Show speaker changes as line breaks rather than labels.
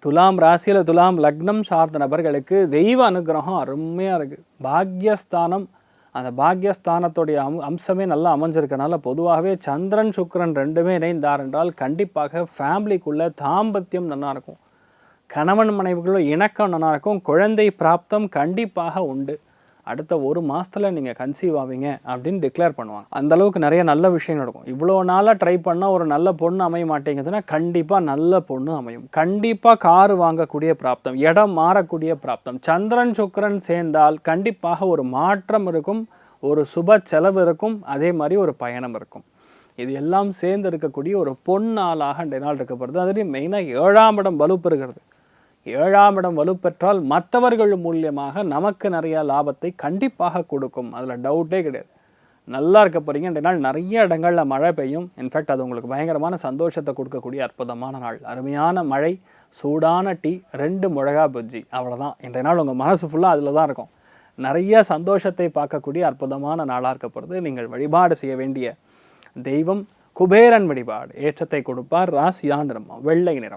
துலாம் ராசியில் துலாம் லக்னம் சார்ந்த நபர்களுக்கு தெய்வ அனுகிரகம் அருமையாக இருக்குது. பாக்யஸ்தானம், அந்த பாக்யஸ்தானத்துடைய அம்சமே நல்லா அமைஞ்சிருக்கனால பொதுவாகவே சந்திரன் சுக்கிரன் ரெண்டுமே இணைந்தார் என்றால் கண்டிப்பாக ஃபேமிலிக்குள்ளே தாம்பத்தியம் நல்லாயிருக்கும், கணவன் மனைவிக்குள்ள இணக்கம் நல்லாயிருக்கும், குழந்தை பிராப்தம் கண்டிப்பாக உண்டு. அடுத்த ஒரு மாதத்தில் நீங்கள் கன்சீவ் ஆவீங்க அப்படின்னு டிக்ளேர் பண்ணுவாங்க. அந்தளவுக்கு நிறைய நல்ல விஷயங்கள் நடக்கும். இவ்வளோ நாளாக ட்ரை பண்ணால் ஒரு நல்ல பொண்ணு அமைய மாட்டேங்குதுன்னா கண்டிப்பாக நல்ல பொண்ணு அமையும். கண்டிப்பாக கார் வாங்கக்கூடிய பிராப்தம், இடம் மாறக்கூடிய பிராப்தம். சந்திரன் சுக்கிரன் சேர்ந்தால் கண்டிப்பாக ஒரு மாற்றம் இருக்கும், ஒரு சுப செலவு இருக்கும், அதே மாதிரி ஒரு பயணம் இருக்கும். இது எல்லாம் சேர்ந்து இருக்கக்கூடிய ஒரு பொன்னாளாக இந்த நாள் இருக்கப்படுது. அதுலேயும் மெயினாக 7ஆம் இடம் வலுப்பெறுகிறது. 7ஆம் இடம் வலுப்பெற்றால் மற்றவர்கள் மூலியமாக நமக்கு நிறைய லாபத்தை கண்டிப்பாக கொடுக்கும், அதில் டவுட்டே கிடையாது. நல்லா இருக்க போகிறீங்க. இந்த நாள் நிறைய இடங்களில் மழை பெய்யும். இன்ஃபேக்ட் அது உங்களுக்கு பயங்கரமான சந்தோஷத்தை கொடுக்கக்கூடிய அற்புதமான நாள். அருமையான மழை, சூடான டீ, 2 மிளகா பஜ்ஜி, அவ்வளோதான். இன்றைய நாள் உங்கள் மனசு ஃபுல்லாக அதில் தான் இருக்கும். நிறைய சந்தோஷத்தை பார்க்கக்கூடிய அற்புதமான நாளாக இருக்கப்படுது. நீங்கள் வழிபாடு செய்ய வேண்டிய தெய்வம் குபேரன் வழிபாடு ஏற்றத்தை கொடுப்பார். ராசியா நிறம் வெள்ளை நிறம்.